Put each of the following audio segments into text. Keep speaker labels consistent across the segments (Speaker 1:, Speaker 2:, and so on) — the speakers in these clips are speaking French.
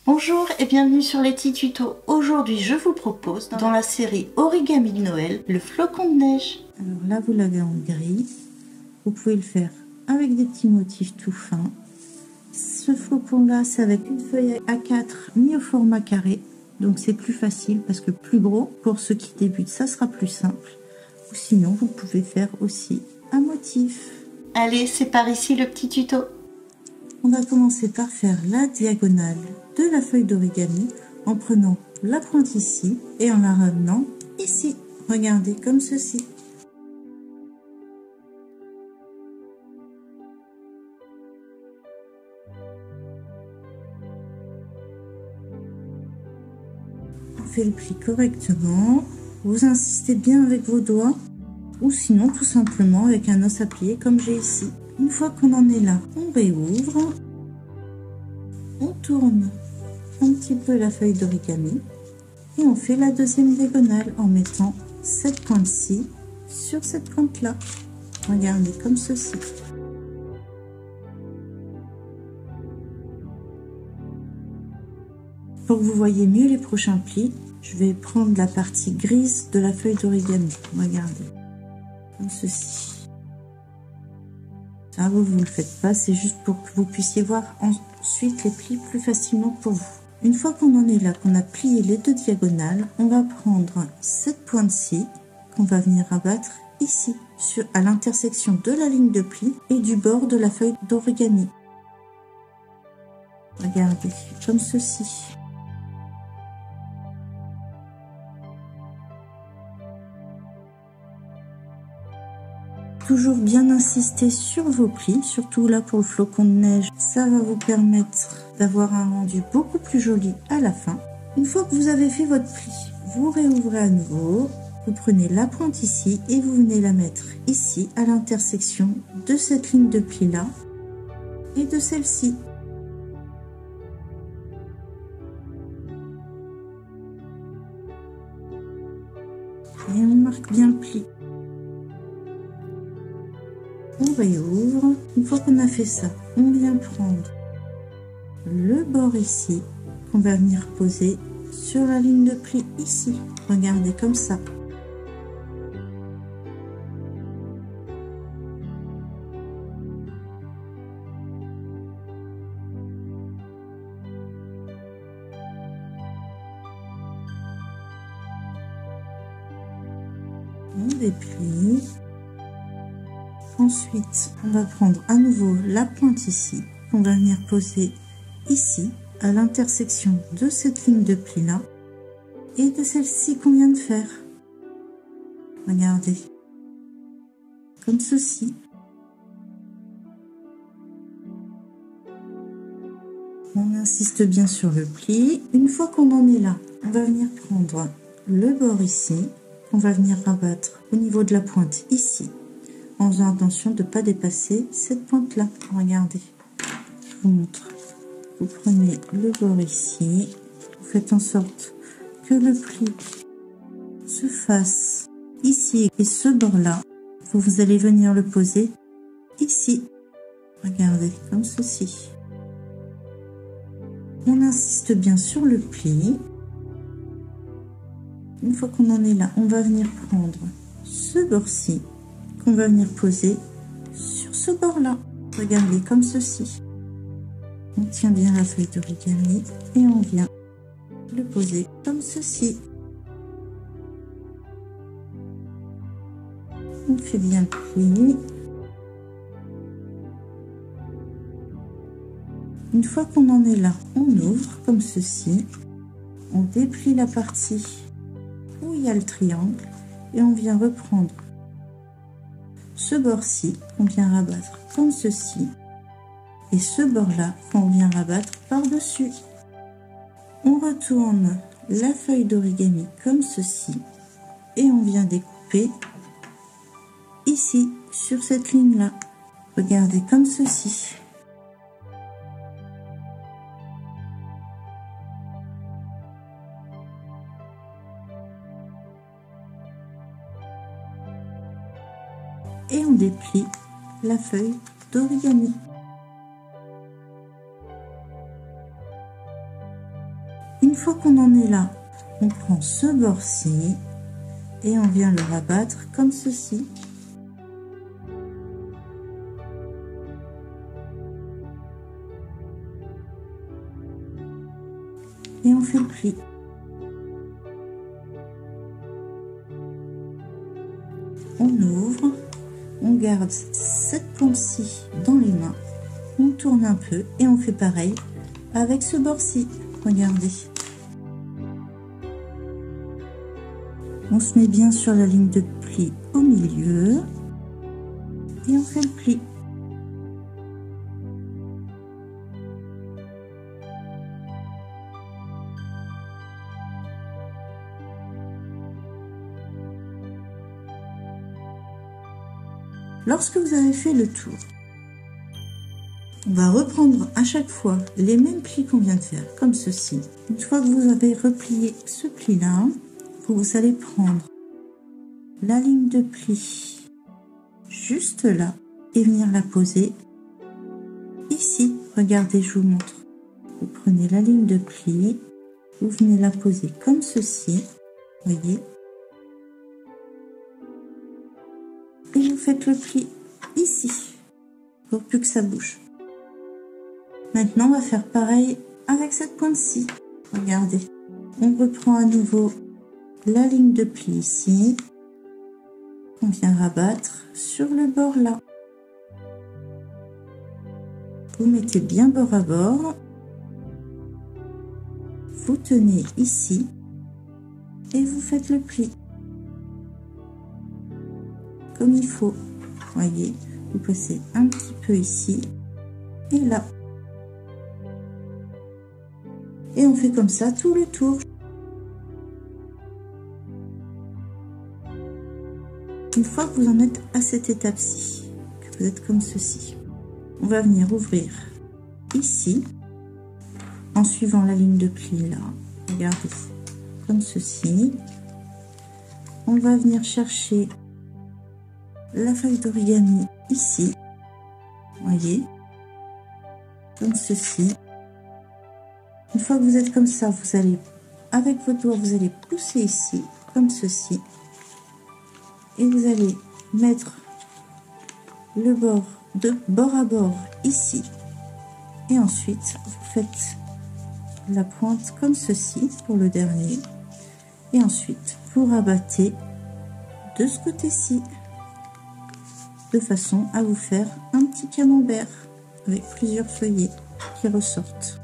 Speaker 1: Bonjour et bienvenue sur les petits tutos. Aujourd'hui, je vous propose, dans la série Origami de Noël, le flocon de neige.
Speaker 2: Alors là, vous l'avez en gris. Vous pouvez le faire avec des petits motifs tout fins. Ce flocon-là, c'est avec une feuille A4 mis au format carré. Donc c'est plus facile parce que plus gros, pour ceux qui débutent, ça sera plus simple. Ou sinon, vous pouvez faire aussi un motif.
Speaker 1: Allez, c'est par ici le petit tuto.
Speaker 2: On va commencer par faire la diagonale de la feuille d'origami en prenant la pointe ici et en la ramenant ici. Regardez comme ceci. On fait le pli correctement. Vous insistez bien avec vos doigts ou sinon tout simplement avec un os à plier comme j'ai ici. Une fois qu'on en est là, on réouvre, on tourne un petit peu la feuille d'origami et on fait la deuxième diagonale en mettant cette pointe-ci sur cette pointe-là. Regardez comme ceci. Pour que vous voyez mieux les prochains plis, je vais prendre la partie grise de la feuille d'origami. Regardez, comme ceci. Ça, vous ne le faites pas, c'est juste pour que vous puissiez voir ensuite les plis plus facilement pour vous. Une fois qu'on en est là, qu'on a plié les deux diagonales, on va prendre cette pointe-ci qu'on va venir abattre ici, à l'intersection de la ligne de pli et du bord de la feuille d'origami. Regardez, comme ceci. Toujours bien insister sur vos plis, surtout là pour le flocon de neige, ça va vous permettre d'avoir un rendu beaucoup plus joli à la fin. Une fois que vous avez fait votre pli, vous réouvrez à nouveau, vous prenez la pointe ici et vous venez la mettre ici à l'intersection de cette ligne de pli là et de celle-ci. Et on marque bien le pli. On réouvre. Une fois qu'on a fait ça, on vient prendre le bord ici qu'on va venir poser sur la ligne de pli ici. Regardez comme ça. On déplie. Ensuite, on va prendre à nouveau la pointe ici, qu'on va venir poser ici, à l'intersection de cette ligne de pli là, et de celle-ci qu'on vient de faire. Regardez, comme ceci. On insiste bien sur le pli. Une fois qu'on en est là, on va venir prendre le bord ici, on va venir rabattre au niveau de la pointe ici, en faisant attention de ne pas dépasser cette pointe là. Regardez, je vous montre. Vous prenez le bord ici, vous faites en sorte que le pli se fasse ici et ce bord là, vous allez venir le poser ici. Regardez, comme ceci. On insiste bien sur le pli. Une fois qu'on en est là, on va venir prendre ce bord-ci qu'on va venir poser sur ce bord-là. Regardez, comme ceci. On tient bien la feuille d'origami et on vient le poser comme ceci. On fait bien le pli. Une fois qu'on en est là, on ouvre comme ceci. On déplie la partie où il y a le triangle et on vient reprendre ce bord-ci qu'on vient rabattre comme ceci et ce bord-là qu'on vient rabattre par-dessus. On retourne la feuille d'origami comme ceci et on vient découper ici sur cette ligne-là. Regardez comme ceci. Et on déplie la feuille d'origami. Une fois qu'on en est là, on prend ce bord-ci et on vient le rabattre comme ceci. Et on fait le pli. On ouvre, on garde cette pointe-ci dans les mains, on tourne un peu et on fait pareil avec ce bord-ci. Regardez. On se met bien sur la ligne de pli au milieu et on fait le pli. Lorsque vous avez fait le tour, on va reprendre à chaque fois les mêmes plis qu'on vient de faire, comme ceci. Une fois que vous avez replié ce pli-là, vous allez prendre la ligne de pli juste là et venir la poser ici. Regardez, je vous montre. Vous prenez la ligne de pli, vous venez la poser comme ceci, voyez. Et vous faites le pli ici, pour plus que ça bouge. Maintenant, on va faire pareil avec cette pointe-ci. Regardez, on reprend à nouveau la ligne de pli ici. On vient rabattre sur le bord là. Vous mettez bien bord à bord. Vous tenez ici et vous faites le pli. Comme il faut. Voyez, vous passez un petit peu ici et là. Et on fait comme ça tout le tour. Une fois que vous en êtes à cette étape-ci, que vous êtes comme ceci, on va venir ouvrir ici, en suivant la ligne de pli là. Regardez, comme ceci. On va venir chercher la feuille d'origami ici, voyez, comme ceci. Une fois que vous êtes comme ça, vous allez, avec vos doigts, vous allez pousser ici, comme ceci. Et vous allez mettre le bord de bord à bord ici. Et ensuite, vous faites la pointe comme ceci pour le dernier. Et ensuite, vous rabattez de ce côté-ci, de façon à vous faire un petit camembert avec plusieurs feuillets qui ressortent.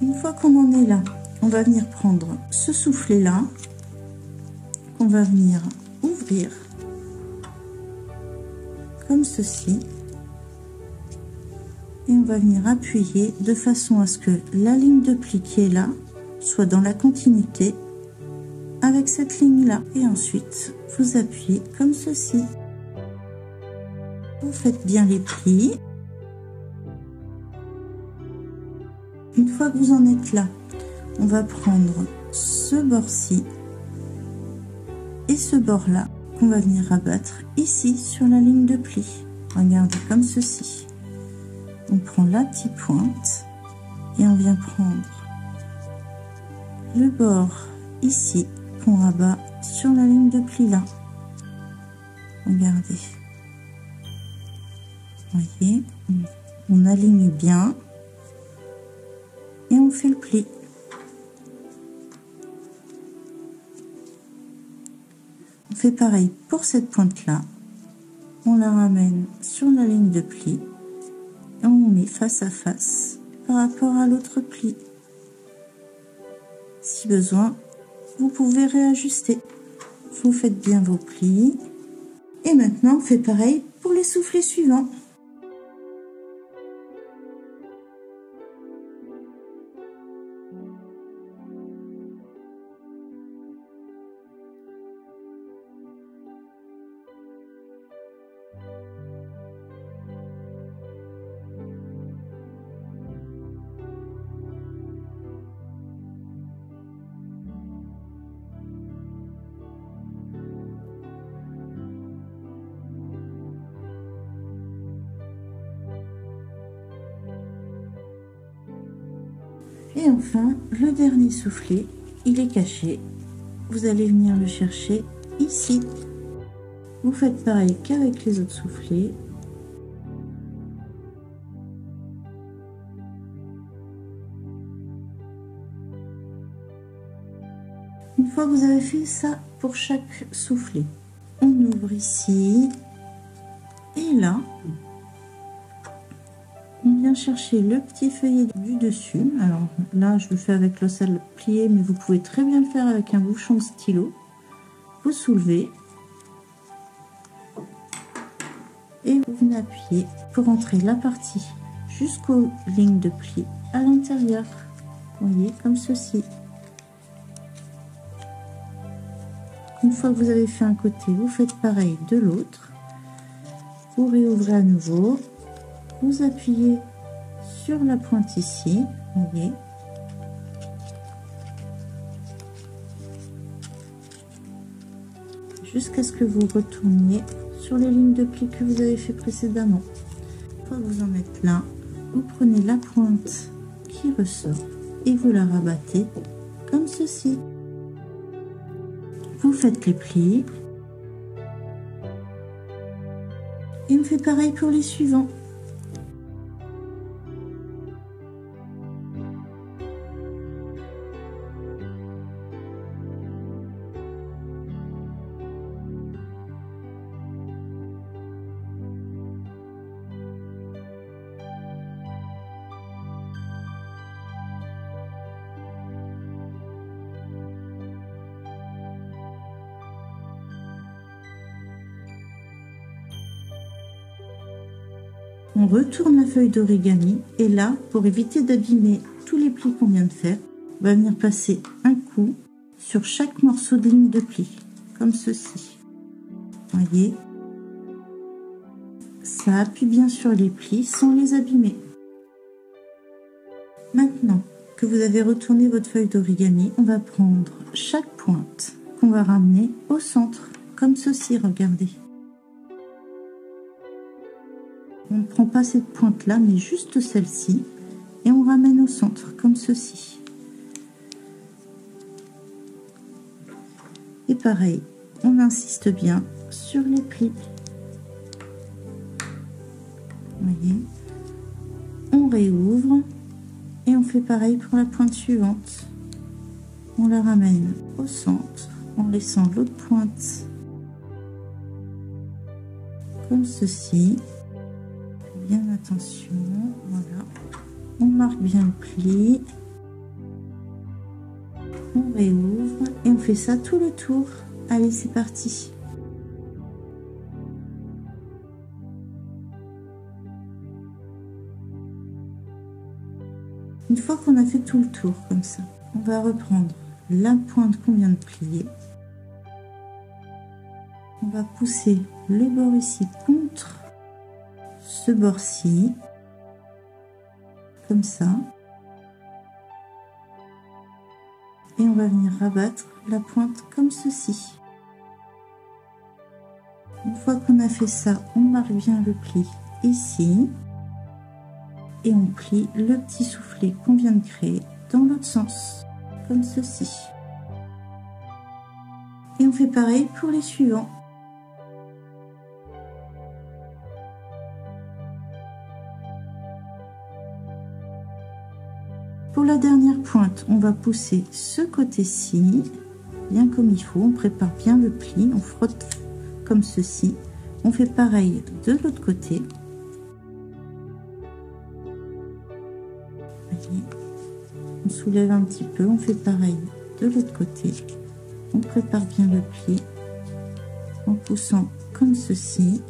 Speaker 2: Une fois qu'on en est là, on va venir prendre ce soufflet là, qu'on va venir ouvrir comme ceci, et on va venir appuyer de façon à ce que la ligne de pli qui est là soit dans la continuité avec cette ligne là, et ensuite vous appuyez comme ceci. Vous faites bien les plis. Une fois que vous en êtes là, on va prendre ce bord-ci et ce bord-là qu'on va venir rabattre ici sur la ligne de pli. Regardez, comme ceci. On prend la petite pointe et on vient prendre le bord ici qu'on rabat sur la ligne de pli là. Regardez. Voyez, on aligne bien et on fait le pli. On fait pareil pour cette pointe là. On la ramène sur la ligne de pli et on met face à face par rapport à l'autre pli. Si besoin, vous pouvez réajuster. Vous faites bien vos plis. Et maintenant, on fait pareil pour les soufflets suivants. Et enfin, le dernier soufflet, il est caché. Vous allez venir le chercher ici. Vous faites pareil qu'avec les autres soufflets. Une fois que vous avez fait ça pour chaque soufflet, on ouvre ici et là, on vient chercher le petit feuillet du dessus. Alors là, je le fais avec le sel plié, mais vous pouvez très bien le faire avec un bouchon de stylo. Vous soulevez et vous venez appuyer pour entrer la partie jusqu'aux lignes de pli à l'intérieur. Vous voyez, comme ceci. Une fois que vous avez fait un côté, vous faites pareil de l'autre. Vous réouvrez à nouveau. Vous appuyez sur la pointe ici. Vous voyez. Jusqu'à ce que vous retourniez sur les lignes de pli que vous avez fait précédemment. Une fois que vous en êtes là, vous prenez la pointe qui ressort et vous la rabattez comme ceci. Vous faites les plis et on fait pareil pour les suivants. On retourne la feuille d'origami et là, pour éviter d'abîmer tous les plis qu'on vient de faire, on va venir passer un coup sur chaque morceau de ligne de pli, comme ceci. Vous voyez, ça appuie bien sur les plis sans les abîmer. Maintenant que vous avez retourné votre feuille d'origami, on va prendre chaque pointe qu'on va ramener au centre, comme ceci, regardez. On ne prend pas cette pointe là, mais juste celle-ci, et on ramène au centre, comme ceci. Et pareil, on insiste bien sur les plis. Vous voyez, on réouvre, et on fait pareil pour la pointe suivante. On la ramène au centre, en laissant l'autre pointe, comme ceci. Bien attention, voilà, on marque bien le pli, on réouvre et on fait ça tout le tour. Allez, c'est parti. Une fois qu'on a fait tout le tour comme ça, on va reprendre la pointe qu'on vient de plier, on va pousser le bord ici contre ce bord-ci, comme ça, et on va venir rabattre la pointe comme ceci. Une fois qu'on a fait ça, on marque bien le pli ici, et on plie le petit soufflet qu'on vient de créer dans l'autre sens, comme ceci. Et on fait pareil pour les suivants. Pour la dernière pointe, on va pousser ce côté-ci, bien comme il faut. On prépare bien le pli, on frotte comme ceci. On fait pareil de l'autre côté. Voyez, on soulève un petit peu, on fait pareil de l'autre côté. On prépare bien le pli en poussant comme ceci.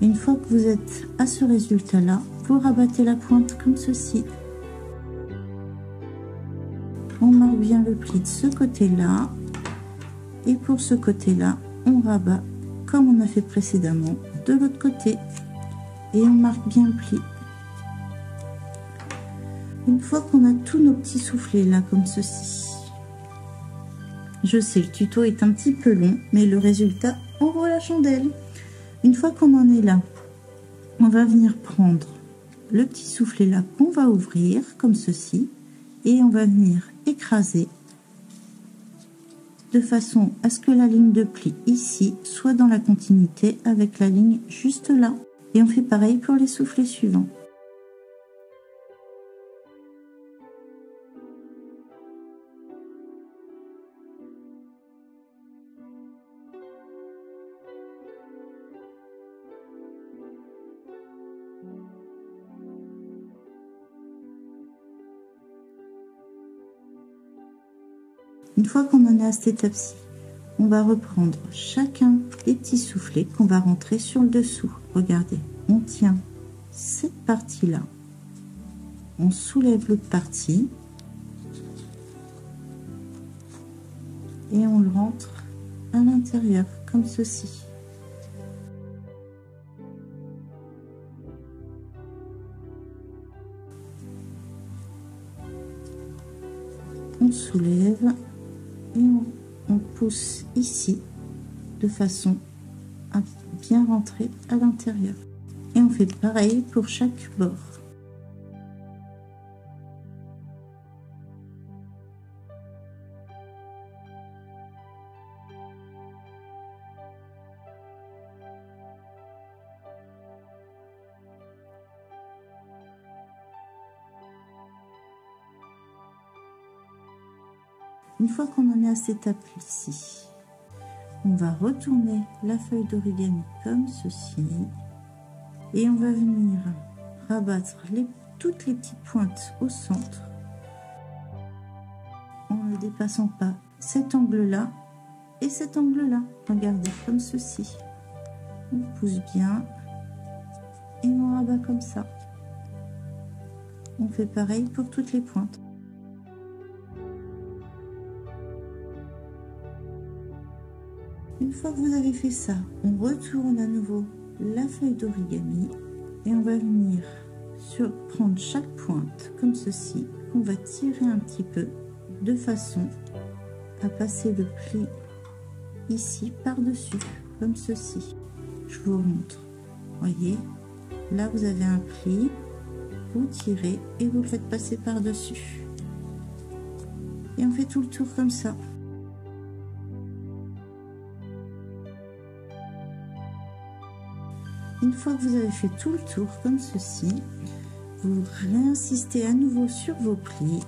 Speaker 2: Et une fois que vous êtes à ce résultat-là, vous rabattez la pointe comme ceci. On marque bien le pli de ce côté-là, et pour ce côté-là, on rabat comme on a fait précédemment de l'autre côté, et on marque bien le pli. Une fois qu'on a tous nos petits soufflets là, comme ceci, je sais, le tuto est un petit peu long, mais le résultat en vaut la chandelle. Une fois qu'on en est là, on va venir prendre le petit soufflet là qu'on va ouvrir, comme ceci, et on va venir écraser de façon à ce que la ligne de pli ici soit dans la continuité avec la ligne juste là. Et on fait pareil pour les soufflets suivants. Une fois qu'on en est à cette étape-ci, on va reprendre chacun des petits soufflets qu'on va rentrer sur le dessous. Regardez, on tient cette partie-là, on soulève l'autre partie et on le rentre à l'intérieur comme ceci. On soulève et on pousse ici de façon à bien rentrer à l'intérieur. Et on fait pareil pour chaque bord. Une fois qu'on en est à cette étape-ci, on va retourner la feuille d'origami comme ceci et on va venir rabattre toutes les petites pointes au centre en ne dépassant pas cet angle-là et cet angle-là. Regardez, comme ceci. On pousse bien et on rabat comme ça. On fait pareil pour toutes les pointes. Une fois que vous avez fait ça, on retourne à nouveau la feuille d'origami et on va venir prendre chaque pointe comme ceci. On va tirer un petit peu de façon à passer le pli ici par-dessus, comme ceci. Je vous montre. Voyez, là vous avez un pli, vous tirez et vous le faites passer par-dessus. Et on fait tout le tour comme ça. Une fois que vous avez fait tout le tour comme ceci, vous réinsistez à nouveau sur vos plis,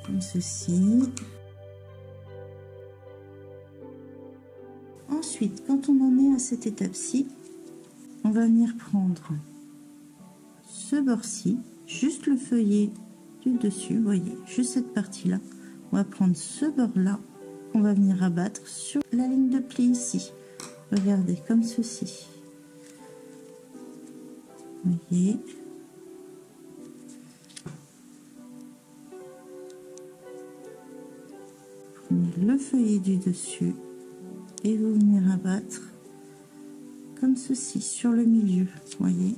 Speaker 2: comme ceci. Ensuite, quand on en est à cette étape-ci, on va venir prendre ce bord-ci, juste le feuillet du dessus, vous voyez, juste cette partie-là. On va prendre ce bord-là. On va venir rabattre sur la ligne de pli ici. Regardez, comme ceci. Vous voyez. Prenez le feuillet du dessus et vous venez rabattre comme ceci sur le milieu. Vous voyez.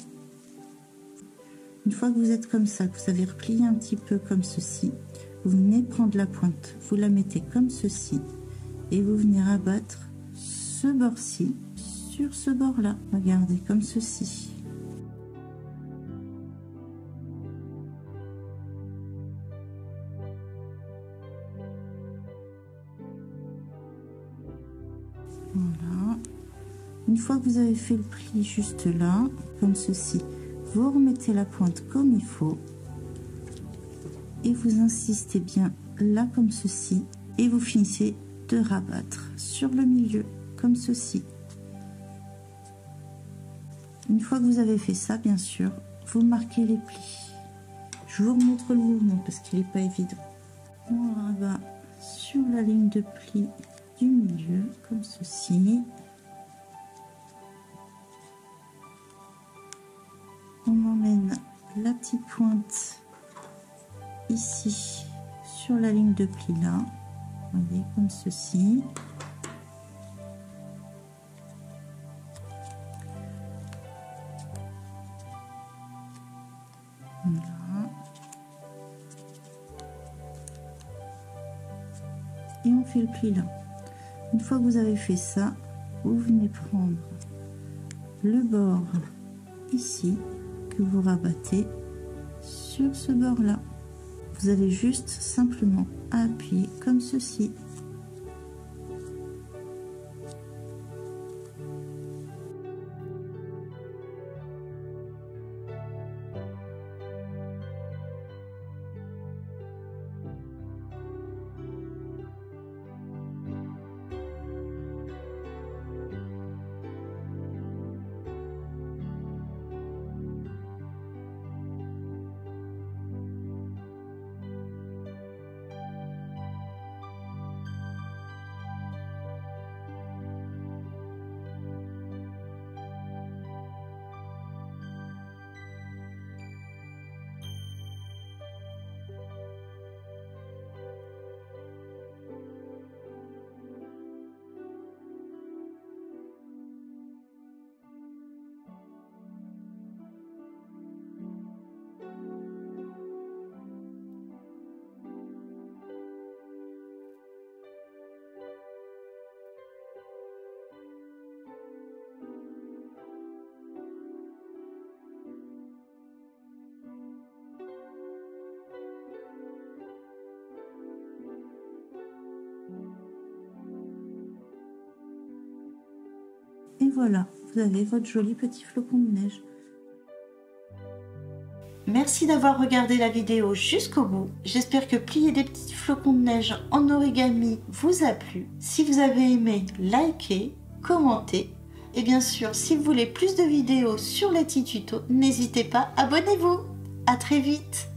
Speaker 2: Une fois que vous êtes comme ça, que vous avez replié un petit peu comme ceci, vous venez prendre la pointe, vous la mettez comme ceci et vous venez rabattre ce bord-ci sur ce bord-là. Regardez, comme ceci. Voilà. Une fois que vous avez fait le pli juste là, comme ceci, vous remettez la pointe comme il faut. Et vous insistez bien là comme ceci et vous finissez de rabattre sur le milieu comme ceci. Une fois que vous avez fait ça, bien sûr, vous marquez les plis. Je vous remontre le mouvement parce qu'il n'est pas évident. On rabat sur la ligne de pli du milieu comme ceci. On emmène la petite pointe ici sur la ligne de pli là, voyez, comme ceci. Voilà. Et on fait le pli là. Une fois que vous avez fait ça, vous venez prendre le bord ici que vous rabattez sur ce bord-là. Vous avez juste simplement à appuyer comme ceci. Et voilà, vous avez votre joli petit flocon de neige.
Speaker 1: Merci d'avoir regardé la vidéo jusqu'au bout. J'espère que plier des petits flocons de neige en origami vous a plu. Si vous avez aimé, likez, commentez. Et bien sûr, si vous voulez plus de vidéos sur les petits tutos, n'hésitez pas, abonnez-vous. À très vite.